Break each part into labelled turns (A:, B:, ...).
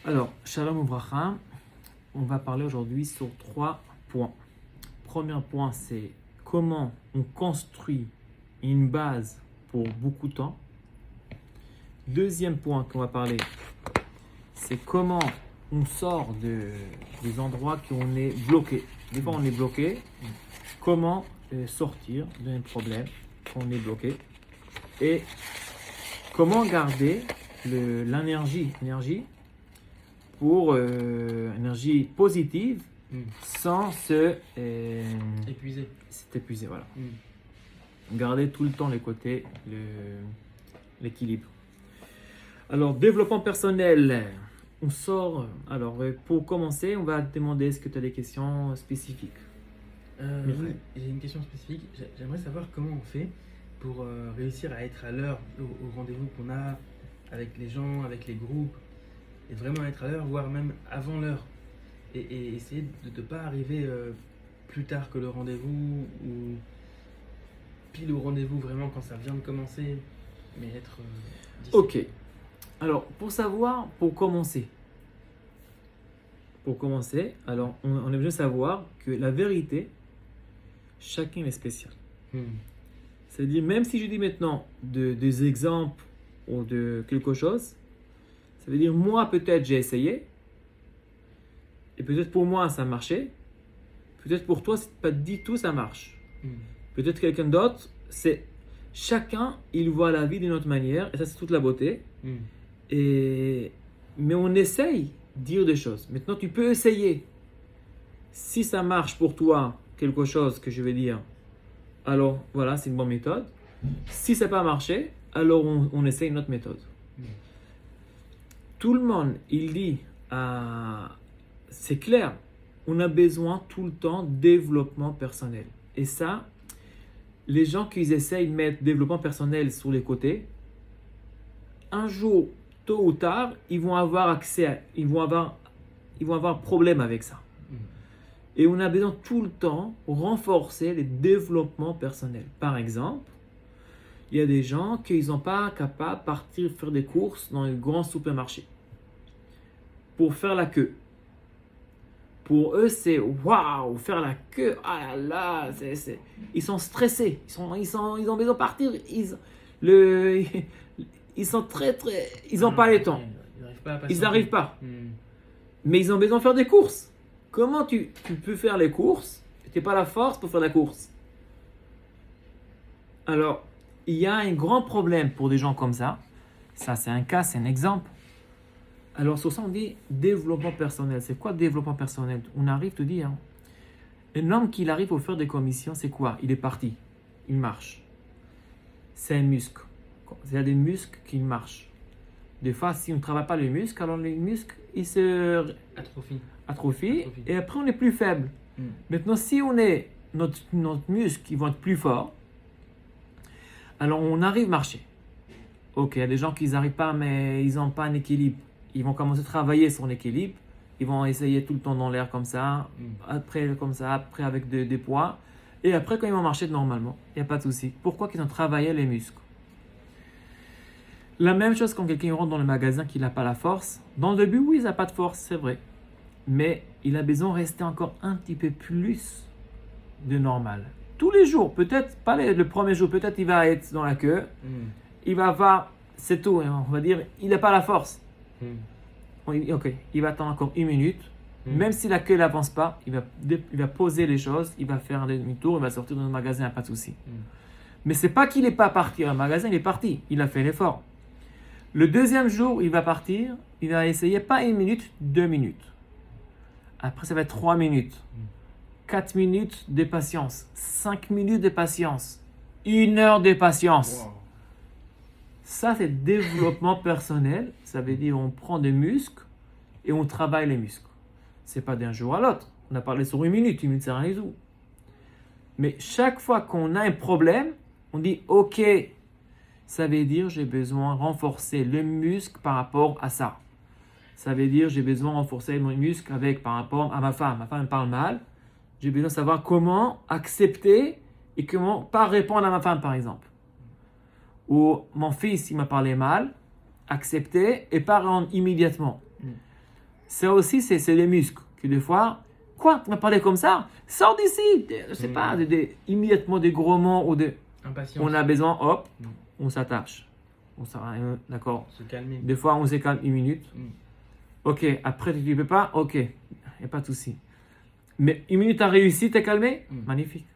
A: Alors, Shalom Ouvracha, on va parler aujourd'hui sur 3 points. Premier point, c'est comment on construit une base pour beaucoup de temps. Deuxième point qu'on va parler, c'est comment on sort des endroits qu'on est bloqué. Des fois, on est bloqué. Comment sortir d'un problème qu'on est bloqué et comment garder l'énergie pour énergie positive sans s'épuiser, voilà. Garder tout le temps les côtés, l'équilibre. Alors, développement personnel. On sort. Alors, pour commencer, on va te demander est-ce que tu as des questions spécifiques.
B: Oui, j'ai une question spécifique. J'aimerais savoir comment on fait pour réussir à être à l'heure au rendez-vous qu'on a avec les gens, avec les groupes, et vraiment être à l'heure, voire même avant l'heure, et essayer de ne pas arriver plus tard que le rendez-vous ou pile au rendez-vous vraiment quand ça vient de commencer, mais être d'ici.
A: Ok. Alors, pour commencer, alors on a besoin de savoir que la vérité, chacun est spécial. C'est-à-dire, même si je dis maintenant des exemples ou de quelque chose, ça veut dire, moi, peut-être, j'ai essayé, et peut-être pour moi, ça a marché, peut-être pour toi, c'est pas du tout, ça marche. Peut-être quelqu'un d'autre, c'est chacun, il voit la vie d'une autre manière, et ça, c'est toute la beauté. Mais on essaye de dire des choses. Maintenant, tu peux essayer. Si ça marche pour toi, quelque chose que je vais dire, alors voilà, c'est une bonne méthode. Si ça n'a pas marché, alors on essaye une autre méthode. Tout le monde, il dit, c'est clair, on a besoin tout le temps de développement personnel. Et ça, les gens qui essayent de mettre développement personnel sur les côtés, un jour, tôt ou tard, ils vont avoir problème avec ça. Et on a besoin tout le temps de renforcer les développements personnels. Par exemple, il y a des gens qui ne sont pas capables de partir faire des courses dans un grand supermarché pour faire la queue. Pour eux, c'est waouh, faire la queue, ah là là, ils sont stressés, ils ont besoin de partir, ils sont ils n'ont pas le temps, ils n'arrivent pas. Mais ils ont besoin de faire des courses. Comment tu peux faire les courses et tu n'as pas la force pour faire la course? Alors, il y a un grand problème pour des gens comme ça. Ça, c'est un cas, c'est un exemple. Alors, sur ça, on dit développement personnel. C'est quoi développement personnel? On arrive, te dire, un homme qui arrive à faire des commissions, c'est quoi? Il est parti, il marche. C'est un muscle. Il y a des muscles qui marchent. Des fois, si on ne travaille pas les muscles, alors les muscles, ils se atrophient et après, on est plus faible. Maintenant, si notre muscle, ils vont être plus forts, alors on arrive à marcher. Ok, il y a des gens qui n'arrivent pas, mais ils n'ont pas un équilibre. Ils vont commencer à travailler sur l'équilibre. Ils vont essayer tout le temps dans l'air comme ça, après comme ça, après avec des poids. Et après, quand ils vont marcher normalement, il n'y a pas de souci. Pourquoi qu'ils ont travaillé les muscles? La même chose quand quelqu'un rentre dans le magasin qu'il n'a pas la force. Dans le début, oui, il n'a pas de force, c'est vrai. Mais il a besoin de rester encore un petit peu plus de normal. Tous les jours, peut-être pas le premier jour, peut-être il va être dans la queue. Il va avoir, c'est tout, on va dire, il n'a pas la force. Ok, il va attendre encore 1 minute. Même si la queue n'avance pas, il va poser les choses, il va faire un demi-tour, il va sortir dans le magasin, pas de souci. Mais c'est pas qu'il n'est pas parti au magasin, il est parti, il a fait l'effort. Le deuxième jour, il va partir, il va essayer pas 1 minute, 2 minutes. Après, ça va être 3 minutes. 4 minutes de patience. 5 minutes de patience. 1 heure de patience.
B: Wow.
A: Ça, c'est développement personnel. Ça veut dire on prend des muscles et on travaille les muscles. C'est pas d'un jour à l'autre. On a parlé sur 1 minute. 1 minute, c'est rien du tout. Mais chaque fois qu'on a un problème, on dit ok, ça veut dire j'ai besoin de renforcer le muscle par rapport à ça. Ça veut dire j'ai besoin de renforcer mon muscle par rapport à ma femme. Ma femme me parle mal. J'ai besoin de savoir comment accepter et comment pas répondre à ma femme, par exemple. Ou mon fils, il m'a parlé mal, accepter et pas rendre immédiatement. Ça aussi, c'est les muscles. Que des fois, quoi, tu m'as parlé comme ça? Sors d'ici! Je sais pas, immédiatement des gros mots ou des.
B: Impatience.
A: On a besoin, hop,
B: Mm.
A: on s'attache. D'accord.
B: Se calmer.
A: Des fois, on se calme 1 minute.
B: Mm.
A: Ok, après, tu ne peux pas? Ok, il n'y a pas de souci. Mais 1 minute, tu as réussi, tu es calmé?
B: Mm.
A: Magnifique.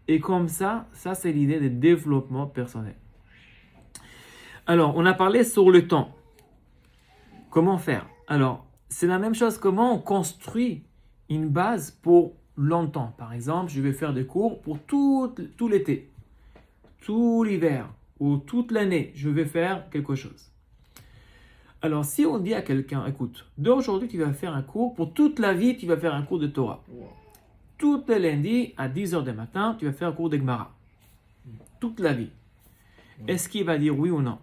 A: Et comme ça c'est l'idée de développement personnel. Alors, on a parlé sur le temps. Comment faire? Alors, c'est la même chose. Comment on construit une base pour longtemps? Par exemple, je vais faire des cours pour tout l'été, tout l'hiver ou toute l'année. Je vais faire quelque chose. Alors, si on dit à quelqu'un, écoute, d'aujourd'hui, tu vas faire un cours, pour toute la vie, tu vas faire un cours de Torah.
B: Wow.
A: Tous les lundis, à 10h du matin, tu vas faire un cours de Gemara. Toute la vie. Est-ce qu'il va dire oui ou non?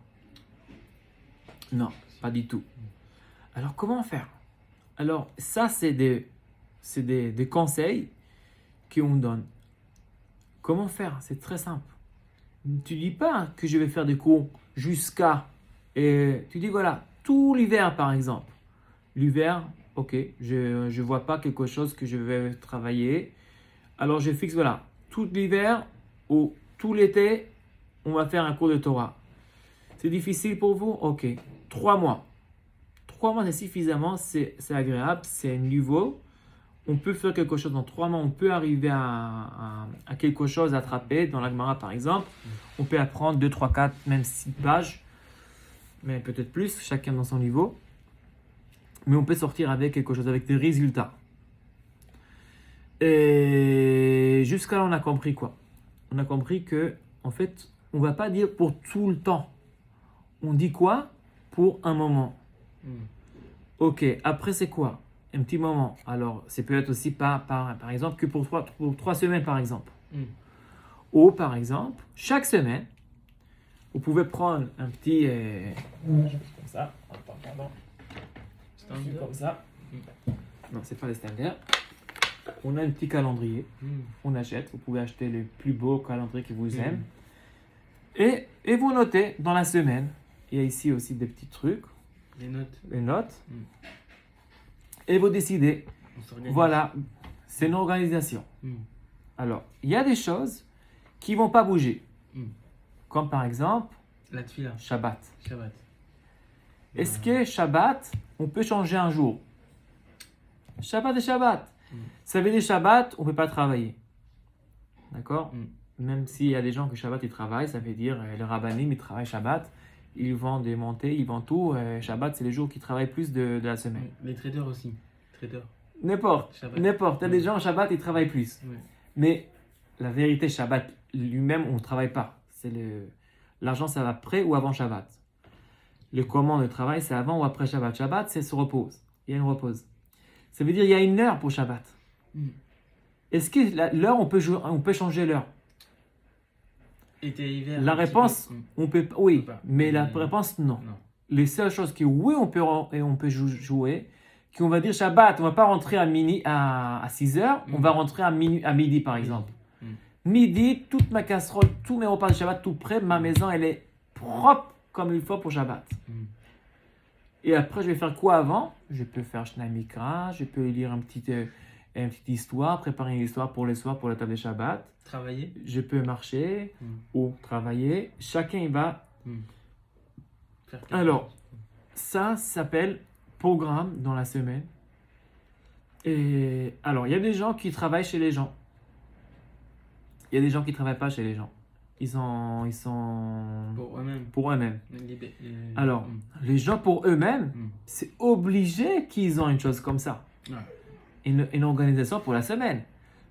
A: Non, pas du tout. Alors, comment faire? Alors, ça, c'est des conseils qu'on donne. Comment faire? C'est très simple. Tu dis pas que je vais faire des cours jusqu'à... tu dis, voilà, tout l'hiver, par exemple. L'hiver, ok, je ne vois pas quelque chose que je vais travailler. Alors, je fixe, voilà, tout l'hiver ou tout l'été, on va faire un cours de Torah. C'est difficile pour vous? Ok, 3 mois. 3 mois, c'est suffisamment, c'est agréable, c'est nouveau. On peut faire quelque chose dans 3 mois, on peut arriver à quelque chose à attraper. Dans la Gemara, par exemple, on peut apprendre 2, 3, 4, même 6 pages, mais peut-être plus, chacun dans son niveau. Mais on peut sortir avec quelque chose, avec des résultats. Et jusqu'à là, on a compris quoi? On a compris que, en fait, on ne va pas dire pour tout le temps. On dit quoi? Pour un moment. Ok, après c'est quoi? Un petit moment. Alors, c'est peut-être aussi par exemple que pour 3 semaines, par exemple. Ou par exemple, chaque semaine, vous pouvez prendre un petit... comme ça. Pardon. Comme ça. Non, c'est pas les standards. On a un petit calendrier. On achète. Vous pouvez acheter le plus beau calendrier que vous aimez. Et vous notez dans la semaine. Il y a ici aussi des petits trucs. Les notes. Et vous décidez. Voilà. C'est une organisation. Alors, il y a des choses qui ne vont pas bouger. Comme par exemple,
B: la tefila.
A: Shabbat.
B: Shabbat.
A: Est-ce que Shabbat, on peut changer un jour? Shabbat et Shabbat. Ça veut dire Shabbat, on ne peut pas travailler. D'accord? Même s'il y a des gens que Shabbat, ils travaillent, ça veut dire les rabbinim, ils travaillent Shabbat. Ils vendent des montées, ils vendent tout. Shabbat, c'est les jours qui travaillent plus de la semaine.
B: Les traders aussi.
A: N'importe. Il y a des gens, Shabbat, ils travaillent plus. Mais la vérité, Shabbat lui-même, on ne travaille pas. L'argent, ça va après ou avant Shabbat. Le comment de travail, c'est avant ou après Shabbat. Shabbat, c'est se repose. Il y a une repose. Ça veut dire qu'il y a une heure pour Shabbat. Est-ce que l'heure, on peut changer l'heure?
B: Été, hiver.
A: La réponse, on peut, oui, mais la réponse, non.
B: Non.
A: Les seules choses que oui, on peut jouer, qu'on va dire Shabbat, on ne va pas rentrer à 6 heures, on va rentrer à midi par exemple. Midi, toute ma casserole, tous mes repas de Shabbat, tout prêt, ma maison, elle est propre comme il faut pour Shabbat. Et après, je vais faire quoi avant? Je peux faire Shnai Mikra, je peux lire une petite histoire, préparer une histoire pour les soirs, pour la table de Shabbat.
B: Travailler.
A: Je peux marcher ou travailler. Chacun il va. Alors, ça s'appelle programme dans la semaine. Et alors, il y a des gens qui travaillent chez les gens. Il y a des gens qui ne travaillent pas chez les gens. Ils sont
B: pour eux-mêmes.
A: Alors, les gens pour eux-mêmes, c'est obligé qu'ils ont une chose comme ça. Une organisation pour la semaine.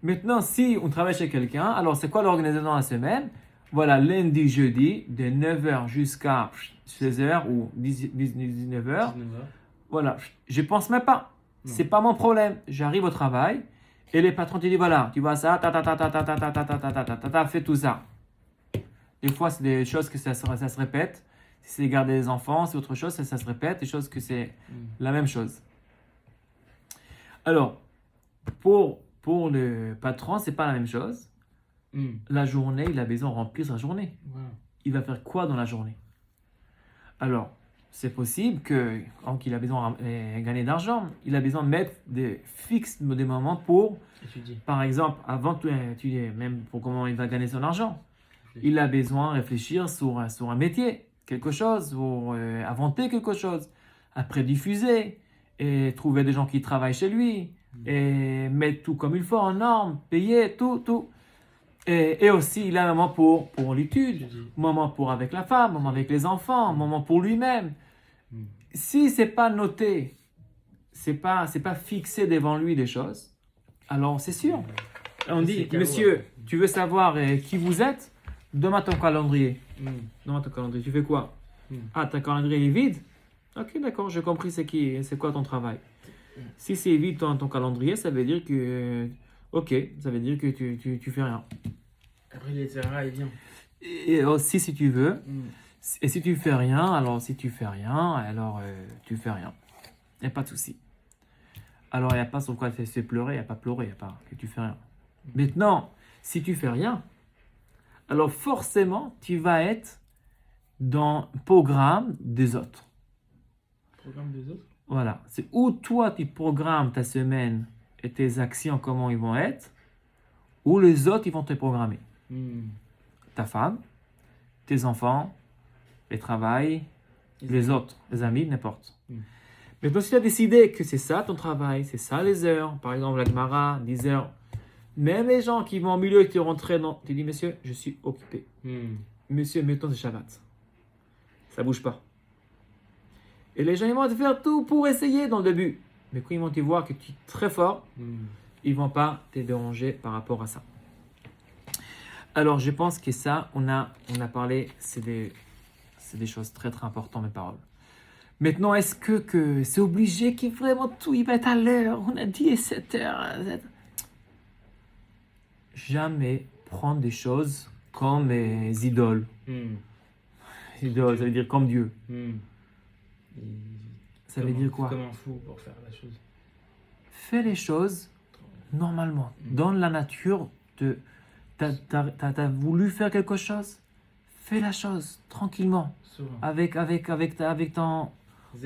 A: Maintenant, si on travaille chez quelqu'un, alors c'est quoi l'organisation dans la semaine? Voilà, lundi, jeudi, de 9h jusqu'à 16h ou 19h. Voilà, je ne pense même pas. C'est pas mon problème. J'arrive au travail et les patrons te disent voilà, tu vois ça, fais tout ça. Des fois, c'est des choses que ça se répète. Si c'est garder les enfants, c'est autre chose, ça se répète. Des choses que c'est la même chose. Alors, pour le patron, c'est pas la même chose. La journée, il a besoin de remplir sa journée. Il va faire quoi dans la journée? Alors, c'est possible qu'il a besoin de gagner d'argent. Il a besoin de mettre des moments pour,
B: Étudier.
A: par exemple, avant de étudier, même pour comment il va gagner son argent. Il a besoin de réfléchir sur un métier, quelque chose, ou inventer quelque chose. Après, diffuser, et trouver des gens qui travaillent chez lui, et mettre tout comme il faut en norme, payer, tout. Et aussi, il a un moment pour l'étude, un moment pour avec la femme, un moment avec les enfants, un moment pour lui-même. Si c'est pas noté, c'est pas fixé devant lui des choses, alors c'est sûr. On dit, monsieur, tu veux savoir qui vous êtes? Donne-moi ton calendrier. Donne-moi ton calendrier. Tu fais quoi? Ah, ton calendrier est vide? Ok, d'accord, j'ai compris c'est quoi ton travail. Si c'est vide ton calendrier, ça veut dire que... Ok, ça veut dire que tu fais rien.
B: Après, il essaiera, il vient.
A: Et aussi, si tu veux, et si tu fais rien, alors tu fais rien. Il n'y a pas de souci. Alors, il n'y a pas sur quoi se pleurer, il n'y a pas pleurer, il n'y a pas que tu fais rien. Maintenant, si tu fais rien, alors forcément, tu vas être dans le programme des autres.
B: Programme des autres?
A: Voilà. C'est où toi, tu programmes ta semaine et tes actions, comment ils vont être, ou les autres, ils vont te programmer. Ta femme, tes enfants, les travail, les autres, les amis, n'importe. Maintenant, si tu as décidé que c'est ça ton travail, c'est ça les heures, par exemple la Gemara, 10 heures, même les gens qui vont au milieu et te rentrer dans, tu dis, monsieur, je suis occupé. Monsieur, mettons c'est Shabbat. Ça bouge pas. Et les gens, ils vont te faire tout pour essayer dans le début. Mais quand ils vont te voir que tu es très fort, ils vont pas te déranger par rapport à ça. Alors, je pense que ça, on a parlé, c'est des choses très très importantes, mes paroles. Maintenant, est-ce que c'est obligé qu'il vraiment tout, il va être à l'heure? On a dit 7 heures. Jamais prendre des choses comme des idoles. Idoles, ça veut dire comme Dieu. Ça veut dire quoi?
B: Comme un fou pour faire la chose.
A: Fais les choses normalement. Dans la nature, t'as voulu faire quelque chose? Fais la chose tranquillement. Avec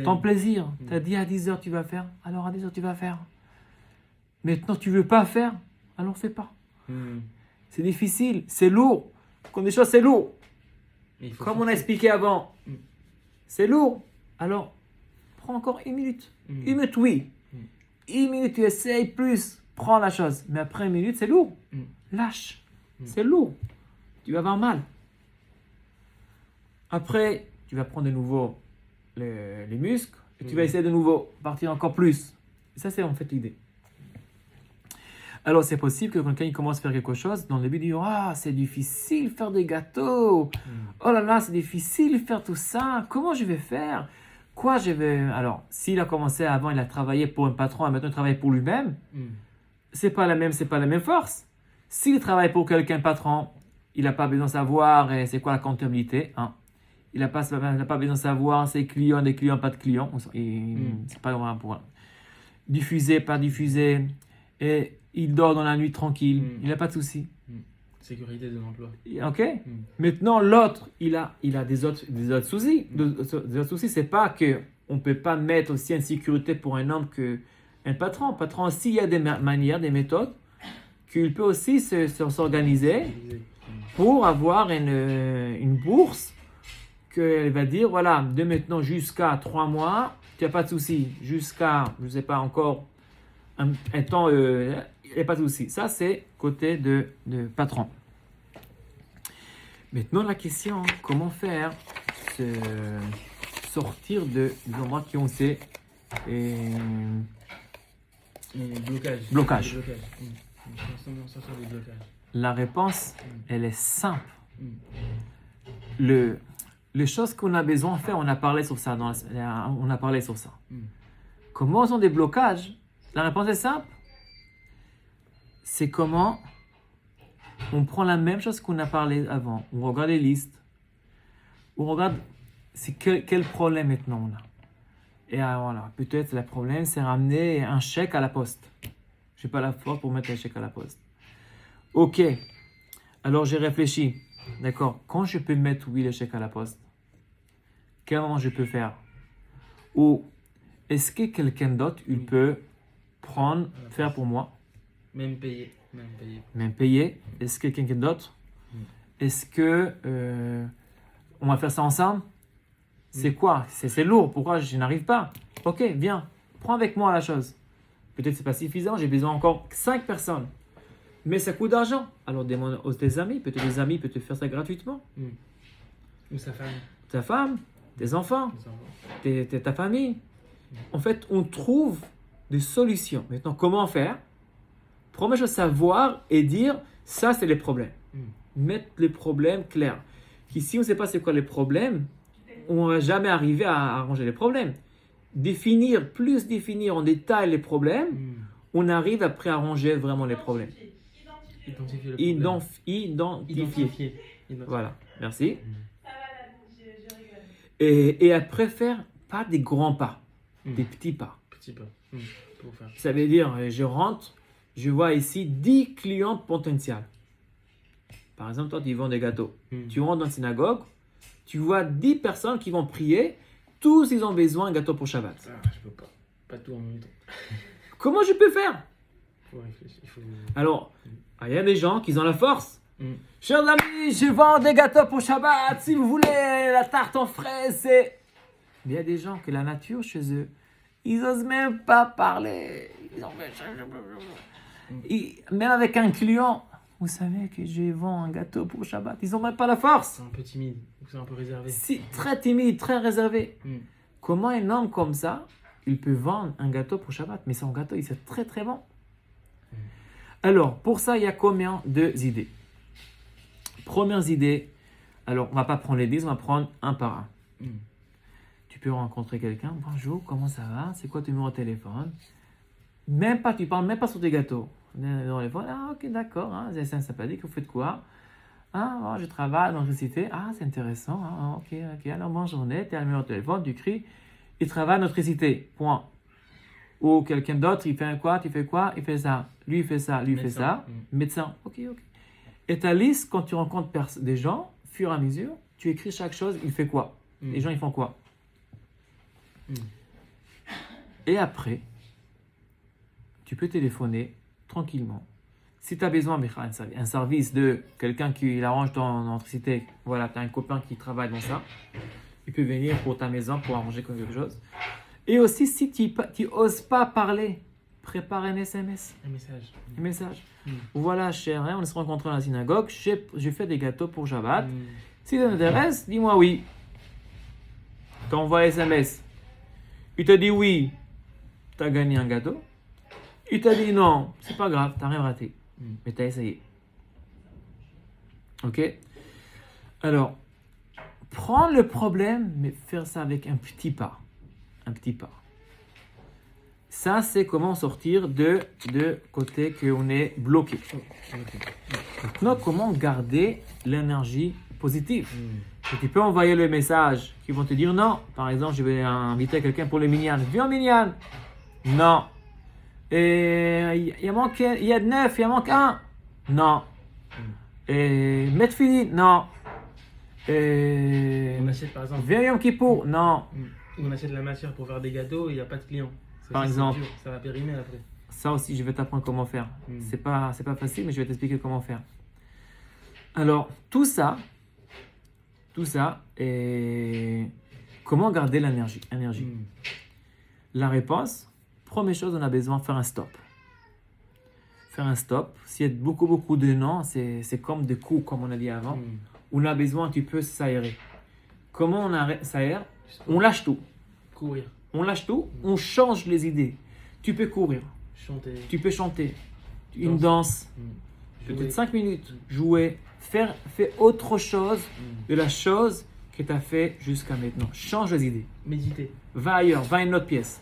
A: ton plaisir. Tu as dit à 10 heures tu vas faire, alors à 10 heures tu vas faire. Maintenant tu veux pas faire, alors fais pas. C'est difficile, c'est lourd. Comme des choses, c'est lourd. Comme on a expliqué avant, c'est lourd. Alors, prends encore 1 minute. 1 minute, oui. 1 minute, tu essayes plus. Prends la chose. Mais après 1 minute, c'est lourd. Lâche. C'est lourd. Tu vas avoir mal. Après, tu vas prendre de nouveau les muscles et tu vas essayer de nouveau partir encore plus. Ça, c'est en fait l'idée. Alors, c'est possible que quelqu'un il commence à faire quelque chose, dans le début, il dit « Ah, c'est difficile faire des gâteaux. Oh là là, c'est difficile faire tout ça. Comment je vais faire? Quoi je vais... » Alors, s'il a commencé avant, il a travaillé pour un patron et maintenant il travaille pour lui-même, c'est pas la même force. S'il travaille pour quelqu'un, patron, il n'a pas besoin de savoir c'est quoi la comptabilité. Hein. Il n'a pas besoin de savoir ses clients, des clients, pas de clients. C'est pas vraiment pour diffuser, pas diffuser. Et il dort dans la nuit tranquille. Il n'a pas de souci.
B: Sécurité de l'emploi.
A: Ok. Maintenant, l'autre, il a des autres soucis. Des autres soucis, c'est pas qu'on ne peut pas mettre aussi une sécurité pour un homme qu'un patron. Un patron aussi, il y a des manières, des méthodes qu'il peut aussi s'organiser pour avoir une bourse qu'elle va dire, voilà, de maintenant jusqu'à 3 mois, tu n'as pas de souci. Jusqu'à, je ne sais pas encore, un temps, il n'y a pas de souci. Ça, c'est côté de patron. Maintenant, la question, comment faire sortir des endroits qui ont ces blocages. La réponse, elle est simple. Les choses qu'on a besoin de faire, on a parlé sur ça. Comment sont des blocages? La réponse est simple. C'est comment on prend la même chose qu'on a parlé avant. On regarde les listes. On regarde c'est quel problème maintenant on a. Et voilà, peut-être le problème, c'est ramener un chèque à la poste. Je n'ai pas la force pour mettre un chèque à la poste. Ok. Alors j'ai réfléchi. D'accord. Quand je peux mettre, oui, le chèque à la poste, quel moment je peux faire? Ou est-ce que quelqu'un d'autre, il
B: Oui.
A: peut prendre,
B: À la
A: faire
B: place.
A: pour moi,
B: Même payer. Même payer.
A: même payer? Est-ce que quelqu'un d'autre? Est-ce que on va faire ça ensemble? C'est quoi? C'est lourd. Pourquoi je n'arrive pas? Ok, viens, prends avec moi la chose. Peut-être c'est pas suffisant, j'ai besoin encore 5 personnes. Mais ça coûte d'argent. Alors demande aux tes amis, peut-être des amis peuvent te faire ça gratuitement.
B: Ou sa femme.
A: Ta femme, tes enfants,
B: Les enfants.
A: ta famille. En fait, on trouve des solutions. Maintenant, comment faire? Première chose, savoir et dire, ça c'est les problèmes. Mettre les problèmes clairs. Si on ne sait pas c'est quoi les problèmes, on ne va jamais arriver à arranger les problèmes. Plus définir en détail les problèmes, on arrive après à arranger vraiment les problèmes.
B: Identifier le problème.
A: Identifier.
B: Identifier.
A: Voilà, merci. Et après faire pas des grands pas, des petits pas.
B: Petit pas. Pour faire.
A: Ça veut dire, je rentre, je vois ici 10 clients potentiels. Par exemple, toi, tu vends des gâteaux. Tu rentres dans une synagogue, tu vois 10 personnes qui vont prier, tous ils ont besoin d'un gâteau pour Shabbat.
B: Ah, je peux pas. Pas tout en même temps.
A: Comment je peux faire?
B: Faut réfléchir. Il faut...
A: Alors, il y a des gens qui ont la force. Chers amis, je vends des gâteaux pour Shabbat. Si vous voulez la tarte en fraises, c'est... Mais il y a des gens que la nature chez eux, ils n'osent même pas parler. Même avec un client, vous savez que je vends un gâteau pour Shabbat. Ils n'ont même pas la force.
B: C'est un peu timide. C'est un peu réservé.
A: Si, très timide, très réservé. Comment un homme comme ça, il peut vendre un gâteau pour Shabbat? Mais son gâteau, il est très très bon. Alors, pour ça, il y a combien d'idées? Premières idées, alors on va pas prendre les 10, on va prendre un par un. Tu peux rencontrer quelqu'un, bonjour, comment ça va? C'est quoi ton numéro de téléphone? Même pas, tu parles même pas sur tes gâteaux. Ah ok, d'accord, hein, c'est sympathique, vous faites quoi? Ah, bon, je travaille dans l'électricité. Ah, c'est intéressant, hein, ok, alors bonne journée, tu as le numéro de téléphone, tu cries, il travaille dans l'électricité, point. Ou quelqu'un d'autre, il fait quoi? Tu fais quoi? Il fait ça. Lui, il fait ça. Lui, il fait ça. Médecin. Ok. Et ta liste, quand tu rencontres des gens, fur et à mesure, tu écris chaque chose, il fait quoi? Les gens, ils font quoi? Et après, tu peux téléphoner tranquillement. Si tu as besoin d'un service de quelqu'un qui arrange ton électricité, voilà, tu as un copain qui travaille dans ça, il peut venir pour ta maison pour arranger quelque chose. Et aussi, si tu n'oses pas parler, prépare un SMS. Un message. Voilà, cher, on se rencontre à la synagogue, je fais des gâteaux pour Shabbat. Si ça t'intéresse, dis-moi oui. Tu envoies SMS. Il te dit oui, tu as gagné un gâteau. Il t'a dit non, c'est pas grave, tu n'as rien raté. Mais tu as essayé. Ok? Alors, prends le problème, mais faire ça avec un petit pas. Un petit pas. Ça, c'est comment sortir de côté qu'on est bloqué. Maintenant, comment garder l'énergie positive? Et tu peux envoyer le message qui vont te dire non. Par exemple, je vais inviter quelqu'un pour le minyan. Viens au minyan. Non. Et il y a 9, il manque 1. Non. Et mettre fini. Non. Et
B: On achète par exemple.
A: viens Yom Kippour. Non.
B: On achète la matière pour faire des gâteaux et il n'y a pas de clients.
A: Par exemple.
B: Ça va périmer après.
A: Ça aussi, je vais t'apprendre comment faire. C'est pas facile, mais je vais t'expliquer comment faire. Alors, tout ça, et comment garder l'énergie? La réponse, première chose, on a besoin de faire un stop. Faire un stop. S'il y a beaucoup de non, c'est comme des coups, comme on a dit avant. On a besoin un petit peu s'aérer. Comment on s'aère? On lâche tout.
B: Courir.
A: On lâche tout, on change les idées. Tu peux courir,
B: Chanter.
A: tu peux chanter, une danse, peut-être 5 minutes, jouer, fais autre chose de la chose que tu as fait jusqu'à maintenant. Change les idées.
B: Méditer.
A: Va ailleurs, va à une autre pièce.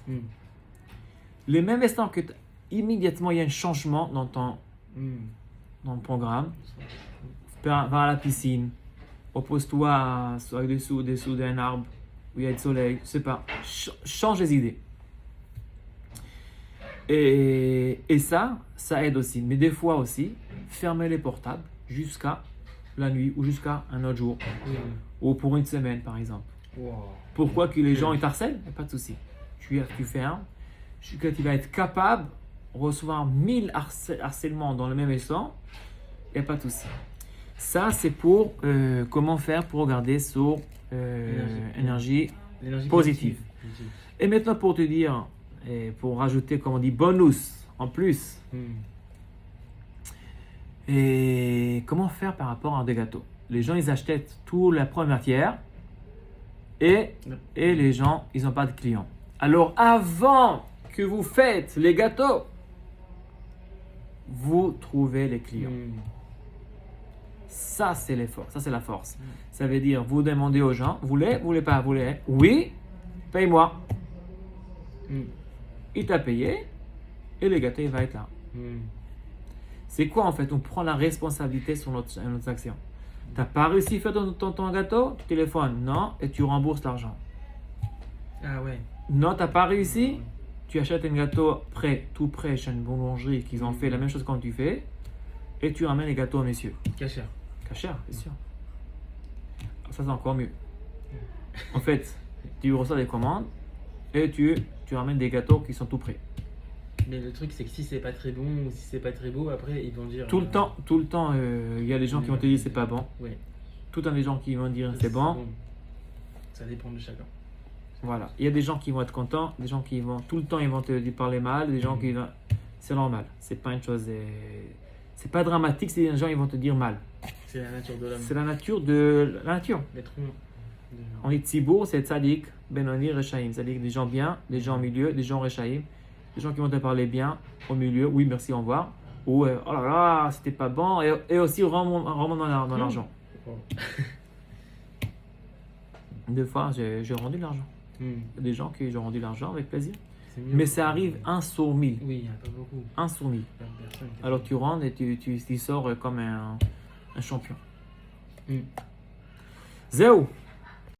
A: Le même instant que immédiatement il y a un changement dans ton programme, va à la piscine, oppose-toi dessous d'un arbre où il y a du soleil, je sais pas, change les idées. Et ça aide aussi. Mais des fois aussi, fermer les portables jusqu'à la nuit ou jusqu'à un autre jour. Ou pour une semaine par exemple.
B: Wow.
A: Pourquoi que les gens ils t'harcèlent? Y a pas de souci. Tu fais un. Quand tu vas être capable de recevoir 1000 harcèlements dans le même instant, il n'y a pas de souci. Ça, c'est pour comment faire pour regarder sur énergie
B: L'énergie
A: positive. Et maintenant, pour te dire, et pour rajouter, comme on dit, bonus en plus, et comment faire par rapport à des gâteaux? Les gens, ils achètent toute la première matière et les gens, ils n'ont pas de clients. Alors, avant que vous faites les gâteaux, vous trouvez les clients. Ça, c'est l'effort. Ça, c'est la force. Ça veut dire, vous demandez aux gens, vous voulez pas, vous voulez? Oui, paye-moi. Il t'a payé et le gâteau, il va être là. C'est quoi en fait? On prend la responsabilité sur notre action. Tu n'as pas réussi à faire ton gâteau, tu téléphones, non, et tu rembourses l'argent.
B: Ah ouais.
A: Non, tu n'as pas réussi, tu achètes un gâteau tout prêt chez une boulangerie qu'ils ont fait la même chose quand tu fais, et tu ramènes les gâteaux au monsieur.
B: Cachère.
A: Cachère, c'est sûr. Ça, c'est encore mieux. En fait, tu reçois des commandes et tu ramènes des gâteaux qui sont tout prêts.
B: Mais le truc, c'est que si c'est pas très bon ou si c'est pas très beau, après, ils vont dire...
A: Tout le temps, il y a des gens qui vont te dire c'est pas bon.
B: Oui.
A: Tout le temps, des gens qui vont dire c'est bon.
B: Ça dépend de chacun.
A: Voilà. Il y a des gens qui vont être contents, des gens qui vont... Tout le temps, ils vont te parler mal, des gens qui vont... C'est normal. C'est pas une chose... C'est pas dramatique, c'est des gens qui vont te dire mal.
B: C'est la nature de l'homme.
A: C'est la nature de la nature.
B: L'être humain.
A: On dit Tzibour, c'est Tzadik, Benoni, Rechaim. C'est-à-dire des gens bien, des gens au milieu, des gens Rechaim. Des gens qui vont te parler bien au milieu, oui, merci, au revoir. Ou oh là là, c'était pas bon. Et aussi, rends-moi dans l'argent. Deux fois, j'ai rendu l'argent. Il y a des gens qui ont rendu l'argent avec plaisir. Mais ça arrive 1 sur 1000.
B: Oui, il n'y en a pas beaucoup.
A: 1 sur 1000. Alors tu rentres et tu sors comme un champion. Zéo.